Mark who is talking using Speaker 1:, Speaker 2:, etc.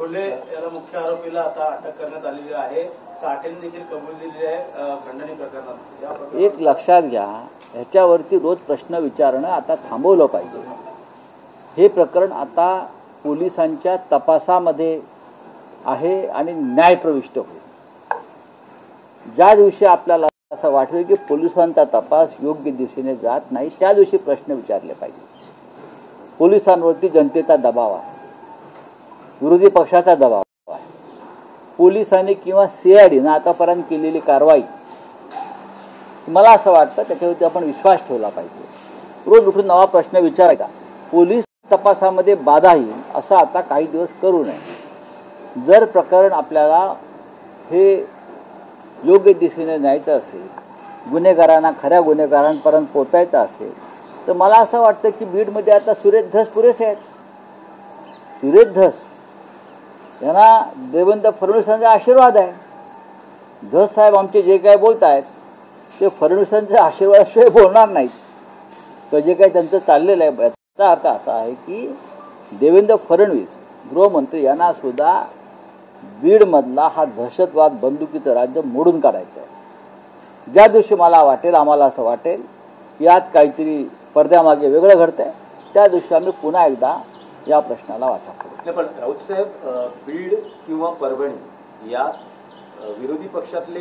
Speaker 1: फुले याला मुख्य आरोपीला आता अटक करण्यात आलेली आहे। साठेने देखील कबुली दिली आहे खंडणी प्रकरणात।
Speaker 2: एक लक्षात घ्या, ह्याच्यावरती रोज प्रश्न विचारणं आता थांबवलं पाहिजे। हे प्रकरण आता पोलिसांच्या तपासामध्ये आहे आणि न्यायप्रविष्ट होईल। ज्या दिवशी आपल्याला असं वाटेल की पोलिसांचा तपास योग्य दिशेने जात नाही, त्या दिवशी प्रश्न विचारले पाहिजे। पोलिसांवरती जनतेचा दबाव आहे, विरोधी पक्षाचा दबाव आहे। पोलिसांनी किंवा CIDने आतापर्यंत केलेली कारवाई, मला असं वाटतं त्याच्यावरती आपण विश्वास ठेवला पाहिजे। रोज उठून नवा प्रश्न विचारायचा, पोलीस तपासामध्ये बाधा येईल असं आता काही दिवस करू नये। जर प्रकरण आपल्याला हे योग्य दिशेने न्यायचं असेल, गुन्हेगारांना खऱ्या गुन्हेगारांपर्यंत पोचायचं असेल, तर मला असं वाटतं की बीडमध्ये आता सुरेश धस पुरेसे आहेत। सुरेश धस यांना देवेंद्र फडणवीसांचा आशीर्वाद आहे। धस साहेब आमचे जे काय बोलत आहेत ते फडणवीसांच्या आशीर्वादाशिवाय बोलणार नाहीत। तर जे काही त्यांचं चाललेलं आहे याचा अर्थ असा आहे की देवेंद्र फडणवीस गृहमंत्री यांना सुद्धा बीडमधला हा दहशतवाद बंदुकीचं राज्य मोडून काढायचं आहे। ज्या दिवशी मला वाटेल, आम्हाला असं वाटेल यात काहीतरी पडद्यामागे वेगळं घडतंय, त्या दिवशी आम्ही पुन्हा एकदा या प्रश्नाला वाचा करू।
Speaker 3: पण राऊत साहेब, बीड किंवा परभणी या विरोधी पक्षातले